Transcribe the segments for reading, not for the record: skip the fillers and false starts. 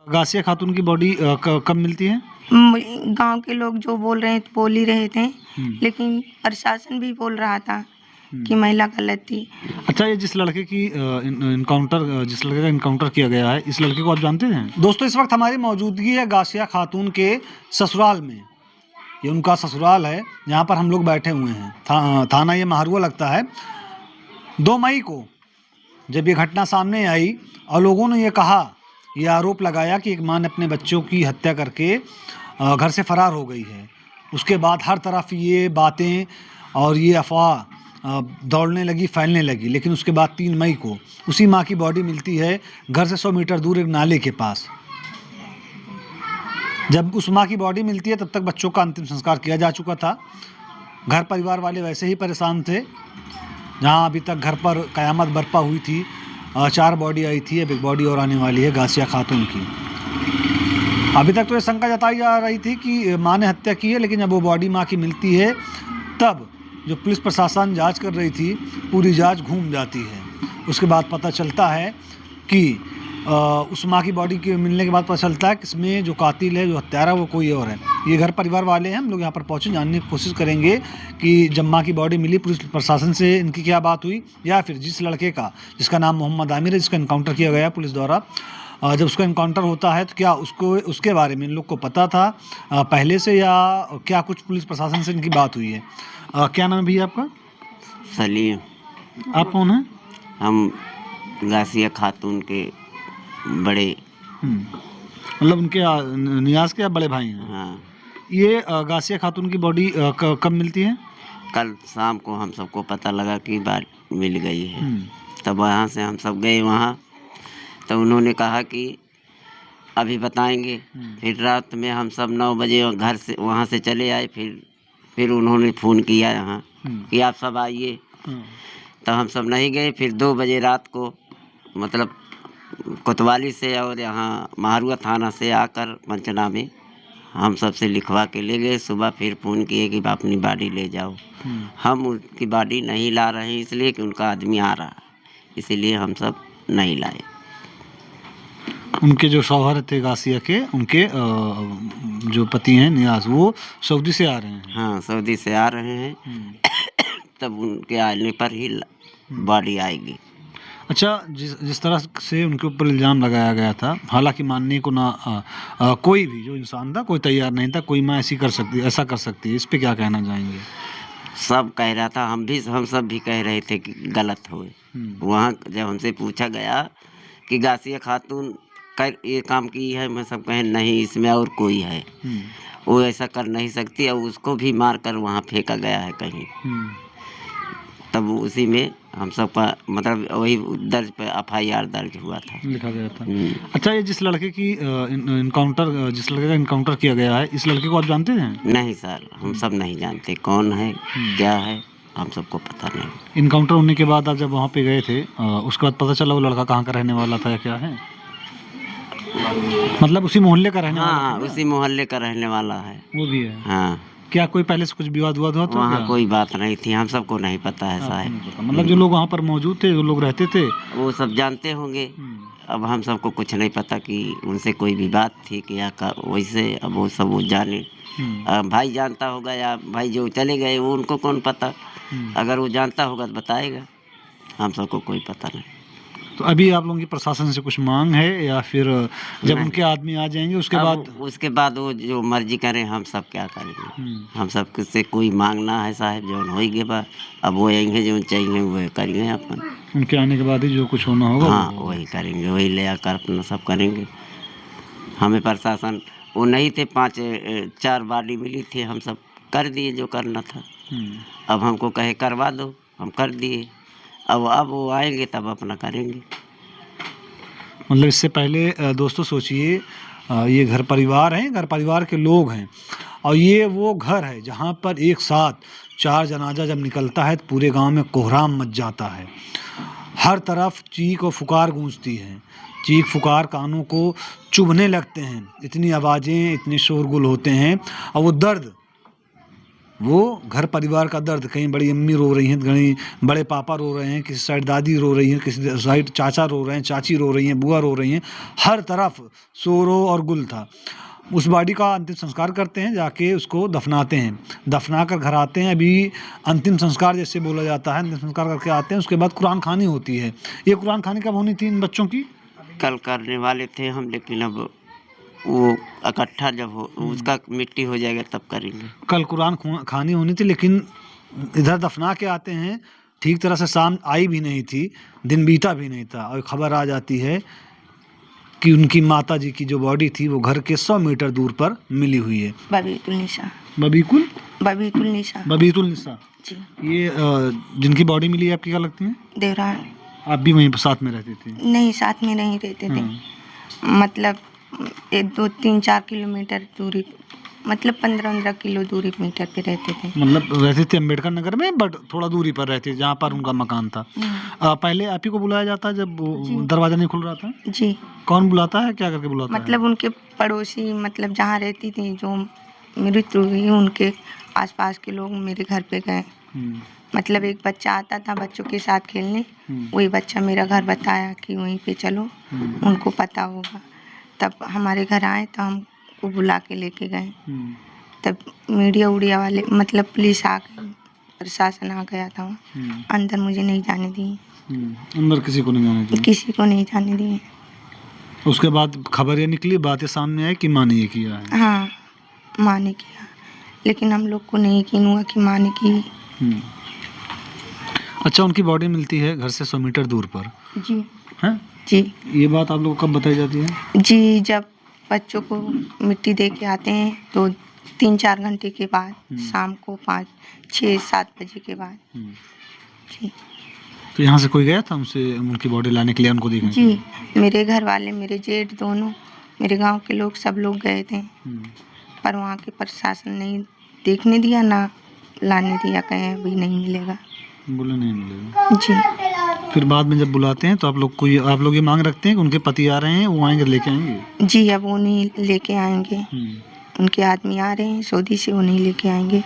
गासिया खातून की बॉडी कब मिलती है? गांव के लोग जो बोल ही रहे थे, लेकिन प्रशासन भी बोल रहा था कि महिला गलत थी। अच्छा, ये जिस लड़के का इनकाउंटर किया गया है, इस लड़के को आप जानते हैं? दोस्तों, इस वक्त हमारी मौजूदगी है गासिया खातून के ससुराल में। ये उनका ससुराल है, यहाँ पर हम लोग बैठे हुए हैं। थाना ये महारुआ लगता है। 2 मई को जब ये घटना सामने आई और लोगों ने ये आरोप लगाया कि एक माँ ने अपने बच्चों की हत्या करके घर से फरार हो गई है। उसके बाद हर तरफ ये बातें और ये अफवाह दौड़ने लगी, फैलने लगी। लेकिन उसके बाद 3 मई को उसी माँ की बॉडी मिलती है घर से 100 मीटर दूर एक नाले के पास। जब उस माँ की बॉडी मिलती है तब तक बच्चों का अंतिम संस्कार किया जा चुका था। घर परिवार वाले वैसे ही परेशान थे। जहाँ अभी तक घर पर क़यामत बरपा हुई थी। 4 बॉडी आई थी, अब एक बॉडी और आने वाली है गासिया खातून की। अभी तक तो ये शंका जताई जा रही थी कि माँ ने हत्या की है, लेकिन जब वो बॉडी माँ की मिलती है तब जो पुलिस प्रशासन जांच कर रही थी, पूरी जांच घूम जाती है। उसके बाद पता चलता है कि उस माँ की बॉडी के मिलने के बाद पता चलता है कि इसमें जो कातिल है, जो हत्यारा, वो कोई और है। ये घर परिवार वाले हैं। हम लोग यहाँ पर पहुँचे, जानने की कोशिश करेंगे कि जब माँ की बॉडी मिली, पुलिस प्रशासन से इनकी क्या बात हुई, या फिर जिस लड़के का, जिसका नाम मोहम्मद आमिर है, जिसका इनकाउंटर किया गया पुलिस द्वारा, जब उसका इनकाउंटर होता है तो क्या उसके बारे में इन लोग को पता था पहले से, या क्या कुछ पुलिस प्रशासन से इनकी बात हुई है। क्या नाम है भैया आपका? सलीम। आप कौन हैं? हम गासिया खातून के बड़े, मतलब उनके नियाज के आप बड़े भाई हैं? हाँ। ये गासिया खातून की बॉडी कब मिलती है? कल शाम को हम सबको पता लगा कि बात मिल गई है। तब वहाँ से हम सब गए वहाँ, तो उन्होंने कहा कि अभी बताएंगे। फिर रात में हम सब 9 बजे घर से वहाँ से चले आए। फिर उन्होंने फ़ोन किया यहाँ कि आप सब आइए। तो हम सब नहीं गए। फिर 2 बजे रात को, मतलब कोतवाली से और यहाँ महारुआ थाना से आकर पंचनामे हम सबसे लिखवा के ले गए। सुबह फिर फ़ोन किए कि अपनी बॉडी ले जाओ। हम उनकी बॉडी नहीं ला रहे हैं, इसलिए कि उनका आदमी आ रहा है, इसीलिए हम सब नहीं लाए। उनके जो शौहर थे गासिया के, उनके जो पति हैं नियाज, वो सऊदी से आ रहे हैं? हाँ, सऊदी से आ रहे हैं। तब उनके आने पर ही बॉडी आएगी। अच्छा, जिस तरह से उनके ऊपर इल्ज़ाम लगाया गया था, हालांकि मानने को कोई भी जो इंसान था, कोई तैयार नहीं था। कोई माँ ऐसा कर सकती है, इस पे क्या कहना चाहेंगे? सब कह रहा था, हम सब भी कह रहे थे कि गलत हुए। वहाँ जब हमसे पूछा गया कि गासिया खातून ये काम की है, मैं सब कहें नहीं, इसमें और कोई है, वो ऐसा कर नहीं सकती, और उसको भी मार कर वहाँ फेंका गया है कहीं। तब उसी में हम सबका, मतलब वही दर्ज पे FIR दर्ज हुआ था, लिखा गया था। अच्छा, ये जिस लड़के का इनकाउंटर किया गया है, इस लड़के को आप जानते हैं? नहीं सर, हम सब नहीं जानते कौन है, क्या है, हम सबको पता नहीं। इनकाउंटर होने के बाद आप जब वहाँ पे गए थे, उसके बाद पता चला वो लड़का कहाँ का रहने वाला था या क्या है? मतलब उसी मोहल्ले का रहने वाला? हाँ, उसी मोहल्ले का रहने वाला है। वो भी है? हाँ। क्या कोई पहले से कुछ विवाद हुआ था? वहाँ कोई बात नहीं थी, हम सबको नहीं पता है साहब। मतलब जो लोग वहाँ पर मौजूद थे, जो लोग रहते थे, वो सब जानते होंगे। अब हम सबको कुछ नहीं पता कि उनसे कोई भी बात थी कि या वैसे, अब वो सब वो जाने। भाई जानता होगा, या भाई जो चले गए वो, उनको कौन पता। अगर वो जानता होगा तो बताएगा, हम सबको कोई पता नहीं। तो अभी आप लोगों की प्रशासन से कुछ मांग है, या फिर जब उनके आदमी आ जाएंगे उसके बाद वो जो मर्जी करें, हम सब क्या करेंगे। हम सब से कोई मांगना है साहब, जो हो ही बा, अब वो आएंगे, जो चाहिए वो करेंगे अपन। उनके आने के बाद ही जो कुछ होना होगा, हाँ, वही करेंगे, वही ले आकर अपना सब करेंगे। हमें प्रशासन वो नहीं थे, 4 बॉडी मिली थी, हम सब कर दिए जो करना था। अब हमको कहे करवा दो, हम कर दिए। अब वो आएंगे तब अपना करेंगे। मतलब इससे पहले दोस्तों सोचिए, ये घर परिवार हैं, घर परिवार के लोग हैं, और ये वो घर है जहाँ पर एक साथ 4 जनाजा जब निकलता है तो पूरे गांव में कोहराम मच जाता है। हर तरफ चीख और फुकार गूंजती है, चीख फुकार कानों को चुभने लगते हैं। इतनी आवाज़ें, इतने शोरगुल होते हैं, और वो दर्द वो घर परिवार का दर्द, कहीं बड़ी अम्मी रो रही हैं, कहीं बड़े पापा रो रहे हैं, किसी साइड दादी रो रही हैं, किसी साइड चाचा रो रहे हैं, चाची रो रही हैं, बुआ रो रही हैं, हर तरफ शोरो और गुल था। उस बॉडी का अंतिम संस्कार करते हैं, जाके उसको दफनाते हैं, दफना कर घर आते हैं। अभी अंतिम संस्कार जैसे बोला जाता है, अंतिम संस्कार करके आते हैं, उसके बाद कुरान खानी होती है। ये कुरान खानी कब होनी थी इन बच्चों की? कल करने वाले थे हम, लेकिन अब वो इकट्ठा जब हो उसका मिट्टी हो जाएगा तब करेंगे। कल कुरान खानी होनी थी, लेकिन इधर दफना के आते हैं, ठीक तरह से शाम आई भी नहीं थी, दिन बीता भी नहीं था, और खबर आ जाती है कि उनकी माता जी की जो बॉडी थी वो घर के 100 मीटर दूर पर मिली हुई है। बबीतुल निसा। बबीकुल बबीतुल निसा। बबीतुल निसा। जी। ये जिनकी बॉडी मिली है, आपकी क्या लगती है? देवरान। आप भी वहीं पर साथ में रहती थी? नहीं, साथ में नहीं रहते थे। मतलब 1, 2, 3, 4 किलोमीटर दूरी, मतलब 15-15 किलो दूरी मीटर पे रहते थे। मतलब रहते थे अम्बेडकर नगर में, बट थोड़ा दूरी पर रहते, जहाँ पर उनका मकान था। पहले आप ही को बुलाया जाता जब दरवाजा नहीं खुल रहा था? जी। कौन बुलाता है, क्या करके बुलाता है? मतलब उनके पड़ोसी, मतलब जहाँ रहती थी, जो मृत्यु हुई, उनके आसपास के लोग मेरे घर पे गए। मतलब एक बच्चा आता था बच्चों के साथ खेलने, वही बच्चा मेरा घर बताया कि वहीं पे चलो, उनको पता होगा। तब हमारे घर आए तो हमको बुला के लेके गए। तब मीडिया उड़िया वाले, मतलब पुलिस आ गई, प्रशासन आ गया था वहाँ। अंदर मुझे नहीं जाने दिए। अंदर किसी को नहीं जाने दिए? किसी को नहीं जाने दिए। उसके बाद खबर ये निकली, बातें सामने आई कि माँ ने ये किया है? हाँ, माँ ने किया, लेकिन हम लोग को नहीं यकीन हुआ कि माँ ने की। अच्छा, उनकी बॉडी मिलती है घर से 100 मीटर दूर पर? जी। हैं? जी। ये बात आप लोग को कब बताई जाती है? जी, जब बच्चों को मिट्टी दे के आते हैं तो 3-4 घंटे के बाद, शाम को 5, 6, 7 बजे के बाद। जी। तो यहाँ से कोई गया था उनसे, उनकी बॉडी लाने के लिए, उनको देखने के जी, लिए? मेरे घर वाले, मेरे जेठ दोनों, मेरे गांव के लोग, सब लोग गए थे। पर वहाँ के प्रशासन नहीं देखने दिया, ना लाने दिया, कहे अभी नहीं मिलेगा। बोले नहीं मिलेगा। जी। फिर बाद में जब बुलाते हैं तो आप लोग ये मांग रखते हैं कि उनके पति आ रहे हैं, वो आएंगे, लेके आएंगे? जी, अब वो नहीं लेके आएंगे। उनके आदमी आ रहे हैं सऊदी से, वो नहीं लेके आएंगे।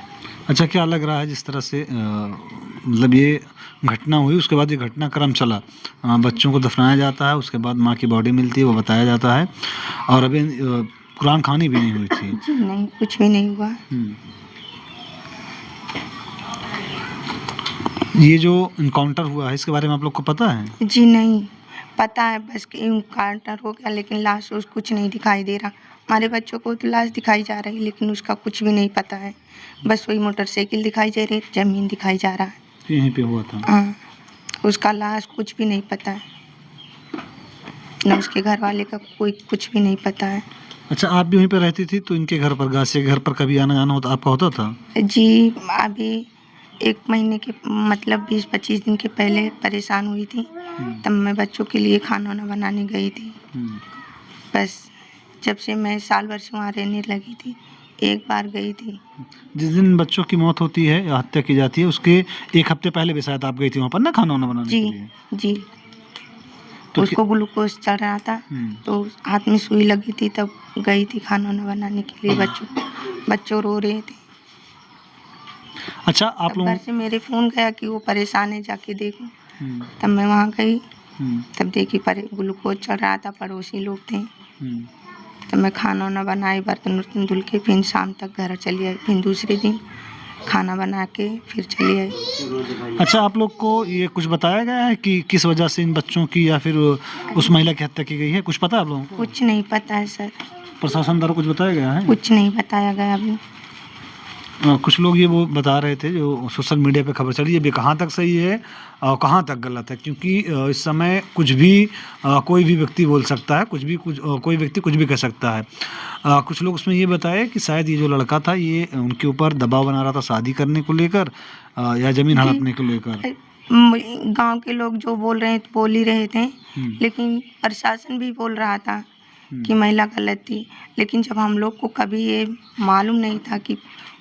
अच्छा, क्या लग रहा है जिस तरह से मतलब ये घटना हुई, उसके बाद ये घटनाक्रम चला, बच्चों को दफनाया जाता है, उसके बाद माँ की बॉडी मिलती है, वो बताया जाता है, और अभी कुरान खानी भी नहीं हुई थी? जी नहीं, कुछ भी नहीं हुआ। ये जो इनकाउंटर हुआ है, इसके बारे में आप लोग को पता है? जी नहीं पता है, बस कि इनकाउंटर हो गया, लेकिन लाश उस कुछ नहीं दिखाई दे रहा। हमारे बच्चों को तो लाश दिखाई जा रही है, लेकिन उसका कुछ भी नहीं पता है। बस वही मोटरसाइकिल दिखाई जा रही है, जमीन दिखाई जा रहा है। यहीं पे हुआ था? हाँ, उसका लाश कुछ भी नहीं पता है, न उसके घर वाले का कोई कुछ भी नहीं पता है। अच्छा, आप भी वहीं पे रहती थी, तो इनके घर पर, गाछी के घर पर कभी आना जाना होता आपका होता था? जी, अभी 1 महीने के, मतलब 20-25 दिन के पहले परेशान हुई थी, तब मैं बच्चों के लिए खाना वाना बनाने गई थी। बस जब से मैं साल भर से वहाँ रहने लगी थी, एक बार गई थी। जिस दिन बच्चों की मौत होती है या हत्या की जाती है, उसके 1 हफ्ते पहले भी शायद आप गई थी वहाँ पर ना, खाना वाना बनाने के लिए? जी। तो उसको ग्लूकोज चढ़ रहा था, तो हाथ में सुई लगी थी, तब गई थी खाना वाना बनाने के लिए। बच्चों रो रहे थे। अच्छा, आप लोग घर से मेरे फ़ोन गया कि वो परेशान है, जाके देखो। तब मैं वहाँ गई, तब देखी ग्लूकोज चढ़ रहा था, पड़ोसी लोग थे। तब मैं खाना वाना बनाई, बर्तन वर्तन धुल के, फिर शाम तक घर चली आई। फिर दूसरे दिन खाना बना के फिर चली आई। अच्छा, आप लोग को ये कुछ बताया गया है कि किस वजह से इन बच्चों की या फिर उस महिला की हत्या की गई है? कुछ पता है आप लोगों को? कुछ नहीं पता है सर। प्रशासन द्वारा कुछ बताया गया है? कुछ नहीं बताया गया अभी। कुछ लोग ये वो बता रहे थे, जो सोशल मीडिया पे खबर चली है, ये कहाँ तक सही है और कहाँ तक गलत है, क्योंकि इस समय कुछ भी कोई भी व्यक्ति बोल सकता है, कोई व्यक्ति कुछ भी कह सकता है। कुछ लोग उसमें ये बताए कि शायद ये जो लड़का था, ये उनके ऊपर दबाव बना रहा था शादी करने को लेकर, या ज़मीन हड़पने को लेकर। गांव के लोग जो बोल रहे हैं तो बोल ही रहे थे, लेकिन प्रशासन भी बोल रहा था कि महिला गलत थी। लेकिन जब हम लोग को कभी ये मालूम नहीं था कि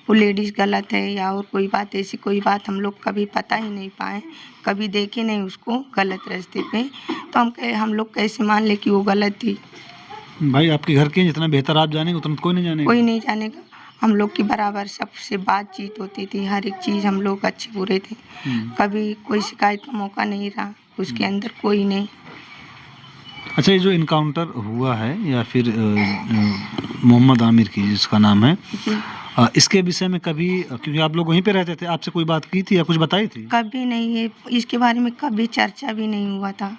वो लेडीज़ गलत है या और कोई बात, ऐसी कोई बात हम लोग कभी पता ही नहीं पाए, कभी देखे नहीं उसको गलत रास्ते पे, तो हम लोग कैसे मान ले कि वो गलत थी। भाई, आपके घर के जितना बेहतर आप जानेंगे उतना कोई नहीं जानेगा। कोई नहीं जानेगा। हम लोग की बराबर सबसे बातचीत होती थी, हर एक चीज़ हम लोग अच्छे बुरे थे। कभी कोई शिकायत का मौका नहीं रहा उसके अंदर, कोई नहीं। अच्छा, ये जो इनकाउंटर हुआ है या फिर मोहम्मद आमिर की जिसका नाम है, जी, इसके विषय में कभी, क्योंकि आप लोग वहीं पे रहते थे, आपसे कोई बात की थी या कुछ बताई थी? कभी नहीं, ये इसके बारे में कभी चर्चा भी नहीं हुआ था,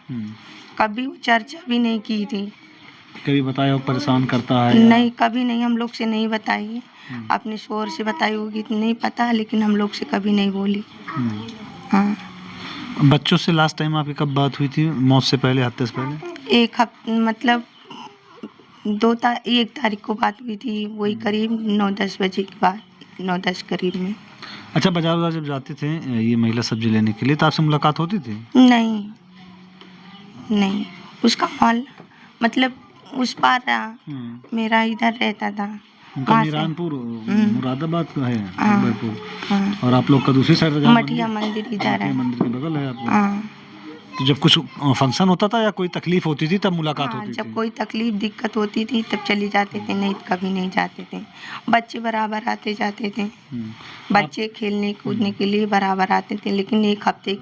कभी वो चर्चा भी नहीं की थी। कभी बताया हो परेशान करता है? नहीं, कभी नहीं, हम लोग से नहीं बताई है। अपने शोहर से बताई होगी तो नहीं पता, लेकिन हम लोग से कभी नहीं बोली। हाँ, बच्चों से लास्ट टाइम आपकी कब बात हुई थी, मौत से पहले, हत्या से पहले? एक हफ्ते मतलब 1 तारीख को बात हुई थी, वही करीब 9-10 बजे के बाद, 9-10 करीब में। अच्छा, बाजार जब जाते थे ये महिला सब्जी लेने के लिए, तो आपसे मुलाकात होती थी? नहीं, नहीं, उसका माल मतलब उस पार रहा, मेरा इधर रहता था। उनका वहाँ से मीरानपुर मुरादाबाद का है, हाँ, अकबरपुर, हाँ, और आप लोग का दूसरी साइड राजा मठिया मंदिर इधर है। मंदिर के बगल है आप लोग। हाँ, तो जब कुछ फंक्शन होता था या कोई तकलीफ होती थी तब मुलाकात हाँ, होती जब थी? कोई तकलीफ दिक्कत होती थी तब चली जाते थे, नहीं तो कभी नहीं जाते थे। बच्चे बराबर आते जाते थे, बच्चे खेलने कूदने के लिए बराबर आते थे, लेकिन 1 हफ्ते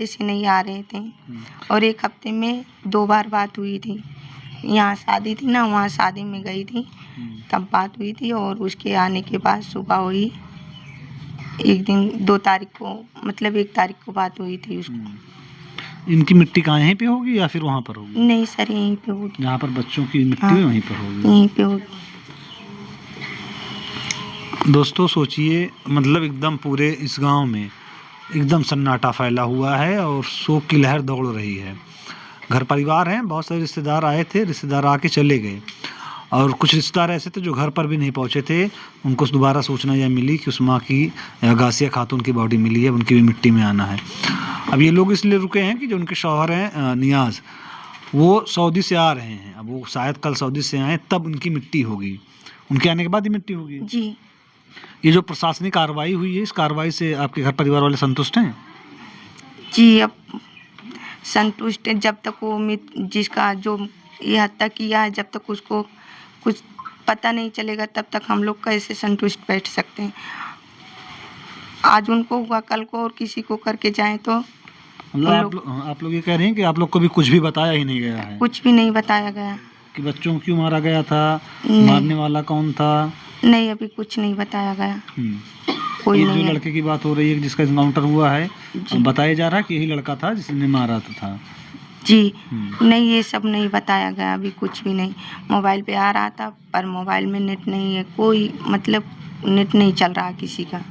से नहीं आ रहे थे। और 1 हफ्ते में 2 बार बात हुई थी। यहाँ शादी थी ना, वहाँ शादी में गई थी, तब बात हुई थी। और उसके आने के बाद सुबह हुई, एक दिन 2 तारीख को, मतलब 1 तारीख को बात हुई थी उसको। इनकी मिट्टी कहाँ, यहीं पे होगी या फिर वहाँ पर होगी? नहीं सर, यहीं पे होगी। जहाँ पर बच्चों की मिट्टी हाँ, है वहीं पर होगी। यहीं पे होगी। दोस्तों सोचिए, मतलब एकदम पूरे इस गांव में एकदम सन्नाटा फैला हुआ है और शोक की लहर दौड़ रही है। घर परिवार हैं, बहुत सारे रिश्तेदार आए थे, रिश्तेदार आके चले गए, और कुछ रिश्तेदार ऐसे थे जो घर पर भी नहीं पहुंचे थे। उनको दोबारा सूचना यह मिली कि उस माँ की, गासिया खातून की बॉडी मिली है, उनकी भी मिट्टी में आना है। अब ये लोग इसलिए रुके हैं कि जो उनके शौहर हैं नियाज़, वो सऊदी से आ रहे हैं। अब वो शायद कल सऊदी से आए तब उनकी मिट्टी होगी, उनके आने के बाद ही मिट्टी होगी। जी, ये जो प्रशासनिक कार्रवाई हुई है, इस कार्रवाई से आपके घर परिवार वाले संतुष्ट हैं? जी, अब संतुष्ट है। जब तक वो जिसका जो ये हत्या किया है, जब तक उसको कुछ पता नहीं चलेगा तब तक हम लोग कैसे संतुष्ट बैठ सकते हैं। आज उनको हुआ, कल को और किसी को करके जाएं तो मतलब आप लोग ये कह रहे हैं कि आप लोग को भी कुछ भी बताया ही नहीं गया है? कुछ भी नहीं बताया गया कि बच्चों को क्यों मारा गया था, नहीं। मारने वाला कौन था? नहीं, अभी कुछ नहीं बताया गया, कोई ये नहीं जो है। लड़के की बात हो रही है जिसका इनकाउंटर हुआ है, जी। बताया जा रहा है कि यही लड़का था जिसने मारा था। जी, नहीं, ये सब नहीं बताया गया, अभी कुछ भी नहीं। मोबाइल पे आ रहा था, पर मोबाइल में नेट नहीं है, कोई मतलब नेट नहीं चल रहा किसी का।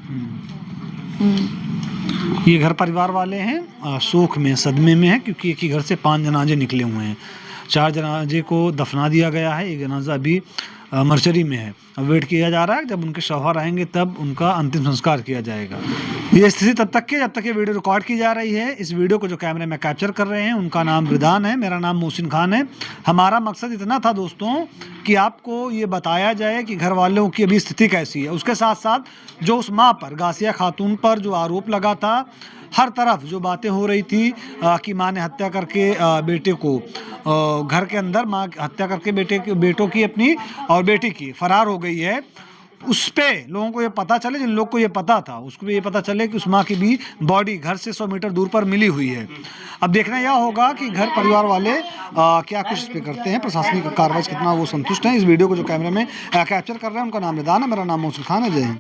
ये घर परिवार वाले हैं शोक में, सदमे में है, क्योंकि एक ही घर से 5 जनाजे निकले हुए हैं। 4 जनाजे को दफना दिया गया है, 1 जनाजा अभी मर्चरी में है। अब वेट किया जा रहा है, जब उनके शौहर आएंगे तब उनका अंतिम संस्कार किया जाएगा। ये स्थिति तब तक ये वीडियो रिकॉर्ड की जा रही है। इस वीडियो को जो कैमरे में कैप्चर कर रहे हैं उनका नाम रिदान है, मेरा नाम मोहसिन खान है। हमारा मकसद इतना था दोस्तों कि आपको ये बताया जाए कि घर वालों की अभी स्थिति कैसी है। उसके साथ साथ जो उस माँ पर, गासिया खातून पर जो आरोप लगा था, हर तरफ जो बातें हो रही थी कि माँ ने हत्या करके बेटे को घर के अंदर, माँ हत्या करके बेटों की अपनी और बेटी की फरार हो गई है, उस पे लोगों को ये पता चले, जिन लोग को ये पता था उसको भी ये पता चले कि उस माँ की भी बॉडी घर से 100 मीटर दूर पर मिली हुई है। अब देखना यह होगा कि घर परिवार वाले क्या कुछ इस पे करते हैं, प्रशासनिक कार्रवाई से कितना वो संतुष्ट हैं। इस वीडियो को जो कैमरे में कैप्चर कर रहे हैं उनका नाम रिदान है, मेरा नाम मोहसिन खान है। जय हिंद।